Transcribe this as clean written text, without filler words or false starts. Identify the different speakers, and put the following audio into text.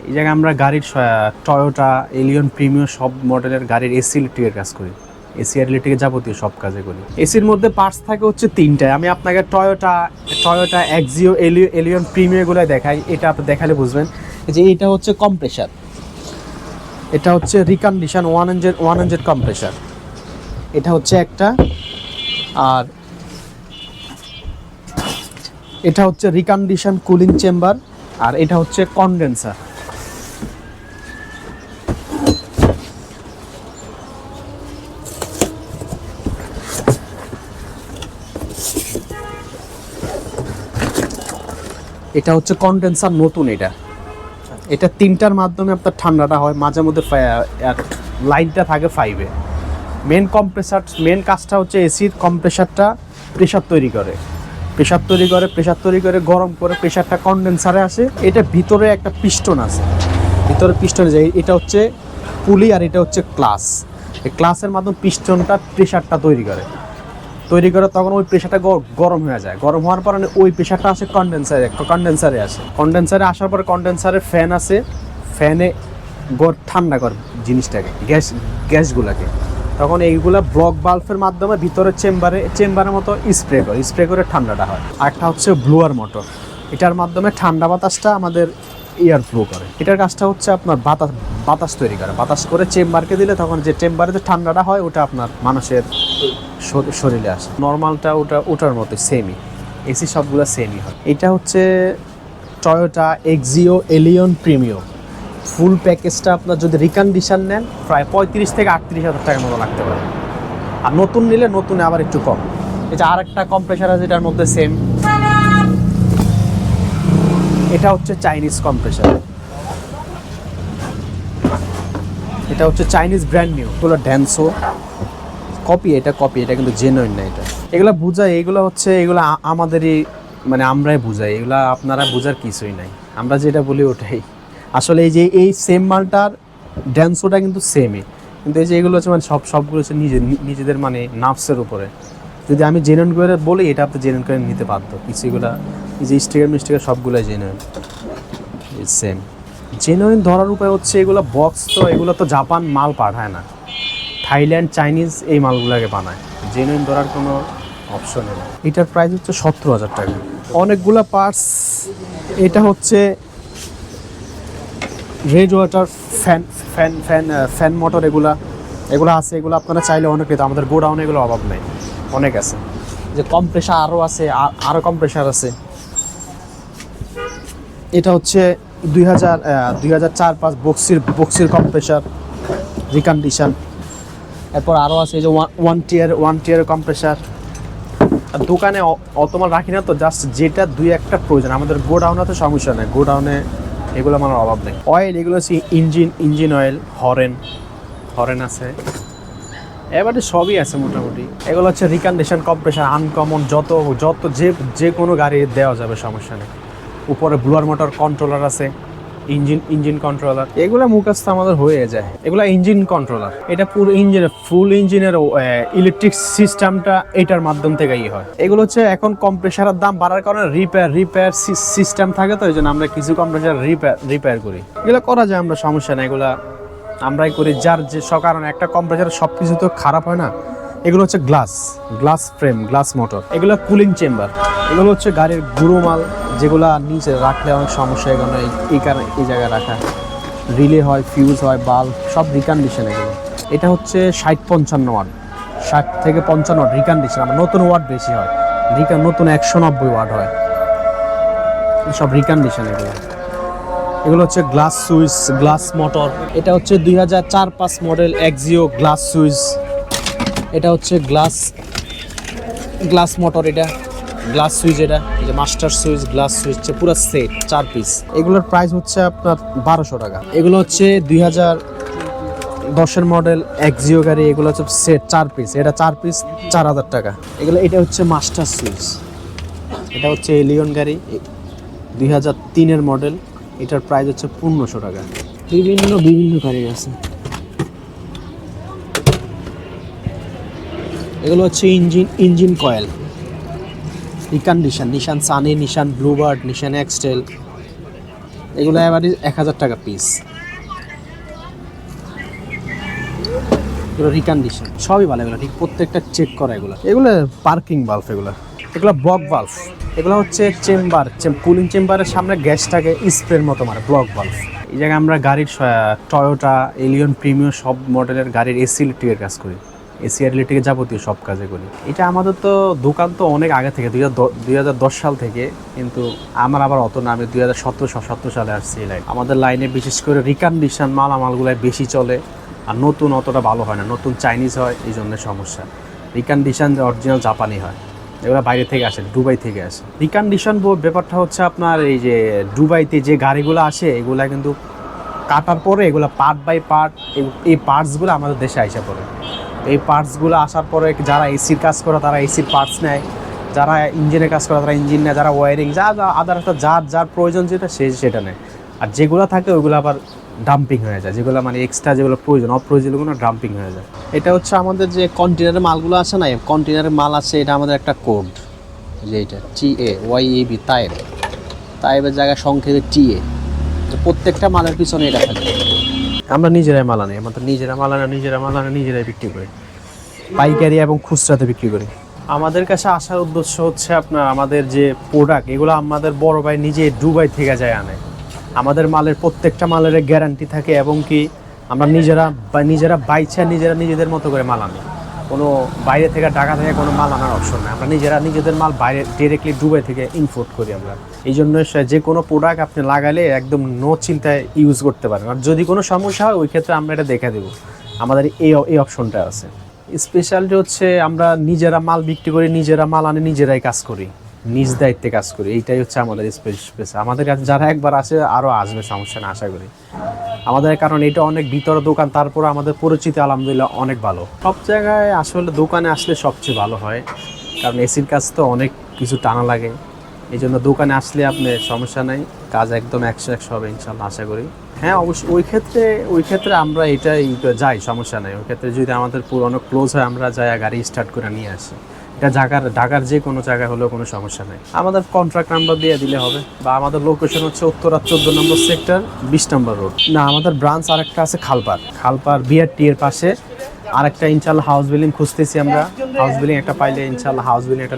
Speaker 1: এই জায়গায় আমরা গাড়ির টয়োটা এলিয়ন প্রিমিয়ার সব মডেলের গাড়ির এসি ইলেকট্রিকের কাজ করি। এসি আর ইলেকট্রিকের যাবতীয় সব কাজে করি। এসির মধ্যে পার্টস থাকে হচ্ছে 3টায়। আমি আপনাকে টয়োটা এক্সিও এলিয়ন প্রিমিয়ারগুলো দেখাই। এটা আপনি দেখালে বুঝবেন যে এটা হচ্ছে কম্প্রেসার, এটা হচ্ছে রিকন্ডিশন 100 কম্প্রেসার, এটা হচ্ছে একটা। আর এটা হচ্ছে রিকন্ডিশন কুলিং চেম্বার, আর এটা হচ্ছে কনডেন্সার। এটা হচ্ছে কনডেন্সার নতুন। এটা 3টার মাধ্যমে আপনার ঠান্ডাটা হয়, মাঝে মধ্যে লাইনটা থাকে 5-এ। মেন কাজটা হচ্ছে এসির কম্প্রেসারটা প্রেশার তৈরি করে গরম করে প্রেশারটা কনডেন্সারে আসে। এটা ভিতরে একটা পিস্টন আছে, যায়। এটা হচ্ছে পুলি আর এটা হচ্ছে ক্লাস। এই ক্লাসের মাধ্যমে পিস্টনটা প্রেশারটা তৈরি করে তখন ওই প্রেশারটা গরম হয়ে যায়। গরম হওয়ার পরে ওই প্রেশারটা আসে কনডেন্সারে আসার পরে কনডেন্সারে ফ্যান আছে, ফ্যানে ঠান্ডা করে জিনিসটাকে, গ্যাসগুলোকে। তখন এইগুলা ব্লক বাল্বের মাধ্যমে ভিতরে চেম্বারের মতো স্প্রে করে ঠান্ডাটা হয়। আরেকটা হচ্ছে ব্লোয়ার মোটর, এটার মাধ্যমে ঠান্ডা বাতাসটা আমাদের এয়ার ফ্লো করে। এটার কাজটা হচ্ছে আপনার বাতাস তৈরি করে, বাতাস করে চেম্বারকে দিলে তখন যে চেম্বারে যে ঠান্ডাটা হয় ওটা আপনার মানুষের শরীরে আসে। নর্মালটা ওটার মতো সেমই, এসি সবগুলো সেমই হয়। এটা হচ্ছে টয়োটা এক্সিও এলিয়ন প্রিমিয়াম। ফুল প্যাকেজটা আপনার যদি রিকন্ডিশন নেন প্রায় 35 থেকে 38 হাজার টাকার মতো লাগতে পারে। আর নতুন নিলে নতুনে আবার একটু কম। এটা আরেকটা কম্প্রেসার আছে এটার মধ্যে সেম। এটা হচ্ছে চাইনিজ কম্প্রেসার, এটা হচ্ছে চাইনিজ ব্র্যান্ড নিউ। এগুলো ড্যান্সো কপি, এটা কিন্তু জেনুইন না। এগুলো বুঝাই, এগুলো আমাদেরই মানে আমরাই বুঝাই, এগুলা আপনারা বুঝার কিছুই নাই। আমরা যেটা বলি ওটাই আসলে। এই সেম মালটার ড্যান্সোটা কিন্তু সেমই, কিন্তু এই যে এগুলো হচ্ছে মানে সবগুলো হচ্ছে নিজেদের মানে নার্ভসের উপরে। যদি আমি জেনুইন করে বলি এটা আপনি জেনুইন করে নিতে পারতো। কিছুগুলা এই যে স্টিকার সবগুলোই জেনুইন সেম। জেনুইন ধরার উপায় হচ্ছে এগুলো বক্স, তো এগুলো তো জাপান মাল পাঠায় না, থাইল্যান্ড চাইনিজ এই মালগুলোকে বানায়। জেনুইন ধরার কোনো অপশন নেই। এটার প্রাইস হচ্ছে 17,000 টাকা। অনেকগুলো পার্টস। এটা হচ্ছে রেড ওয়াটার ফ্যান মোটর, এগুলো আছে। এগুলো আপনারা চাইলে অনেক পেতে, আমাদের গোডাউনে এগুলো অভাব নেই, অনেক আছে। যে কম্প্রেসার আরও আছে, আরও কম্প্রেসার আছে। এটা হচ্ছে 2004-5 বক্সির কম্প্রেসার রিকন্ডিশন। এরপর আরও আছে এই যে ওয়ান টিয়ার কম্প্রেসার। দোকানে অত মাল রাখি না তো, জাস্ট যেটা 2-1টা প্রয়োজন। আমাদের গোডাউনে তো সমস্যা নেই, গোডাউনে এগুলো আমার অভাব নেই। অয়েল এগুলো হচ্ছে ইঞ্জিন অয়েল, হরেন আছে, এবারে সবই আছে মোটামুটি। এগুলো হচ্ছে রিকন্ডিশন কম্প্রেসার, আনকমন, যত যে কোনো গাড়ি দেওয়া যাবে, সমস্যা নেই। উপরে ব্লোয়ার মোটর কন্ট্রোলার আছে, ইঞ্জিন কন্ট্রোলার। এগুলো মুখস্থ আমাদের হয়ে যায়। এগুলো ইঞ্জিন কন্ট্রোলার, এটা পুরো ফুল ইঞ্জিনের ইলেকট্রিক সিস্টেমটা এটার মাধ্যম থেকেই হয়। এগুলো হচ্ছে এখন কম্প্রেসারের দাম বাড়ার কারণে রিপেয়ার সিস্টেম থাকে, তো এই জন্য আমরা কিছু কম্প্রেসার রিপেয়ার করি। এগুলো করা যায়, আমরা সমস্যা নেই, এগুলা আমরাই করি। যার যে কারণে একটা কম্প্রেসার সব কিছু তো খারাপ হয় না। এগুলো হচ্ছে গ্লাস ফ্রেম, গ্লাস মোটর। এগুলো কুলিং চেম্বার। এগুলো হচ্ছে গাড়ির গুঁড়ো মাল, যেগুলা নিচে রাখলে অনেক সমস্যা। এগুলো এই কারণে এই জায়গায় রাখা। রিলে হয়, ফিউজ হয়, বাল্ব সব রিকন্ডিশন। এগুলো এটা হচ্ছে 60-55 ওয়াট, 60 থেকে 55 ওয়াট রিকন্ডিশন। আমার নতুন ওয়াট বেশি হয়, নতুন 190 ওয়াট হয়, সব রিকন্ডিশন। এগুলো হচ্ছে গ্লাস সুইচ, গ্লাস মোটর। এটা হচ্ছে 2004-5 মডেল এক্সিও গ্লাস সুইচ। এটা হচ্ছে গ্লাস মোটর, এটা গ্লাস সুইচ। এটা এই যে মাস্টার সুইচ, গ্লাস সুইচ পুরো সেট 4 পিস। এগুলোর প্রাইস হচ্ছে আপনার 1200 টাকা। এগুলো হচ্ছে 2010-এর মডেল এক্সিও গাড়ি। এগুলো হচ্ছে সেট 4 পিস, এটা 4 পিস 4000 টাকা। এটা হচ্ছে মাস্টার সুইচ। এটা হচ্ছে এলিয়ন গাড়ি, 2003-এর মডেল। এটার প্রাইস হচ্ছে 1500 টাকা। বিভিন্ন গাড়ি আছে। এগুলো হচ্ছে ইঞ্জিন কয়েল রিকন্ডিশন, নিশান সানি, নিশান ব্লুবার্ড, নিশান এক্সটেল। এগুলো এভারেজ 1000 টাকা পিস। এগুলো রিকন্ডিশন সবই ভালো, এগুলো ঠিক প্রত্যেকটা চেক করা। এগুলো পার্কিং বাল্ব, এগুলো ব্লক বাল্ব। এগুলো হচ্ছে চেম্বার, কুলিং চেম্বারের সামনে গ্যাসটাকে স্প্রের মতো মারে, ব্লক বাল্ব। এই জায়গায় আমরা গাড়ির টয়োটা, এলিয়ন, প্রিমিয়াম সব মডেলের গাড়ির এসি ইলেকট্রিকের কাজ করি, এসি আর ইলেকট্রিকের যাবতীয় সব কাজে করি। এটা আমাদের তো দোকান তো অনেক আগে থেকে, 2010 সাল থেকে, কিন্তু আমার আবার অত না, আমি 2017 সালে আসছি এই লাইন। আমাদের লাইনে বিশেষ করে রিকন্ডিশন মালামালগুলো বেশি চলে, আর নতুন অতটা ভালো হয় না, নতুন চাইনিজ হয়, এই জন্য সমস্যা। রিকন্ডিশন অরিজিনাল জাপানি হয়, এগুলো বাইরে থেকে আসে, দুবাই থেকে আসে। রিকন্ডিশন ব্যাপারটা হচ্ছে আপনার এই যে দুবাইতে যে গাড়িগুলো আসে, এগুলা কিন্তু কাটার পরে এগুলো পার্ট বাই পার্ট, এই পার্টসগুলো আমাদের দেশে আইসা পড়ে। এই পার্টসগুলো আসার পরে যারা এসির কাজ করে তারা এসির পার্টস নেয়, যারা ইঞ্জিনের কাজ করে তারা ইঞ্জিন নেয়, যারা ওয়ারিং আদার যার প্রয়োজন যেটা সেটা নেয়। আর যেগুলো থাকে ওইগুলো আবার ডাম্পিং হয়ে যায়, যেগুলো মানে এক্সট্রা যেগুলো প্রয়োজন, অপ্রয়োজনীয়গুলো ডাম্পিং হয়ে যায়। এটা হচ্ছে আমাদের যে কন্টেনারের মালগুলো আছে না, কন্টেনারের মাল আছে, এটা আমাদের একটা কোড, যে এটা TAYEB, তাইবের জায়গায় সংক্ষেপে TA। প্রত্যেকটা মালের পিছনে এটা থাকে। আমরা নিজেরাই মাল আনি, আমাদের নিজেরাই বিক্রি করি, পাইকারি এবং খুচরাতে বিক্রি করি। আমাদের কাছে আসার উদ্দেশ্য হচ্ছে আপনার আমাদের যে প্রোডাক্ট, এগুলো আমাদের বড় ভাই নিজে দুবাই থেকে যায় আনে। আমাদের মালের প্রত্যেকটা মালের গ্যারান্টি থাকে, এবং কি আমরা নিজেরা বাইচা নিজেদের মতো করে মাল আনি। কোনো বাইরে থেকে ঢাকা থেকে কোনো মাল আনার অপশন নেই, আমরা নিজেদের মাল বাইরে ডিরেক্টলি দুবাই থেকে ইম্পোর্ট করি আমরা। এই জন্য যে কোনো প্রোডাক্ট আপনি লাগালে একদম নো চিন্তায় ইউজ করতে পারেন, আর যদি কোনো সমস্যা হয় ওই ক্ষেত্রে আমরা এটা দেখে দেবো, আমাদের এই অপশনটা আছে। স্পেশালিটি হচ্ছে আমরা নিজেরা মাল বিক্রি করি, নিজেরা মাল আনি, নিজেরাই কাজ করি, নিজ দায়িত্বে কাজ করি, এইটাই হচ্ছে আমাদের স্পেশাল। আমাদের কাছে যারা একবার আসে আরও আসবে, সমস্যা না, আশা করি আমাদের, কারণ এটা অনেক ভিতরে দোকান, তারপর আমাদের পরিচিতি আলহামদুলিল্লাহ অনেক ভালো। সব জায়গায় আসলে দোকানে আসলে সবচেয়ে ভালো হয়, কারণ এসির কাজ তো অনেক কিছু টানা লাগে, এই জন্য দোকানে আসলে আপনার সমস্যা নাই, কাজ একদম 100 হবে ইনশাল্লাহ, আশা করি। হ্যাঁ অবশ্যই, ওই ক্ষেত্রে আমরা এটাই যাই, সমস্যা নেই। ওই ক্ষেত্রে যদি আমাদের পুরনো ক্লোজ হয়, আমরা যাই গাড়ি স্টার্ট করে নিয়ে আসি। এটা ঢাকার যে কোনো জায়গায় হলেও কোনো সমস্যা নেই, আমাদের কন্ট্রাক্ট নাম্বার দিয়ে দিলে হবে। বা আমাদের লোকেশন হচ্ছে উত্তরা 14 নম্বর সেক্টর, 20 নম্বর রোড। না, আমাদের ব্রাঞ্চ আরেকটা আছে খালপার BRT এর পাশে, আরেকটা ইনশাল্লাহ হাউস বিল্ডিং খুঁজতেছি আমরা। হাউস বিল্ডিং একটা পাইলে ইনশাল্লাহ হাউস বিল্ডিং একটা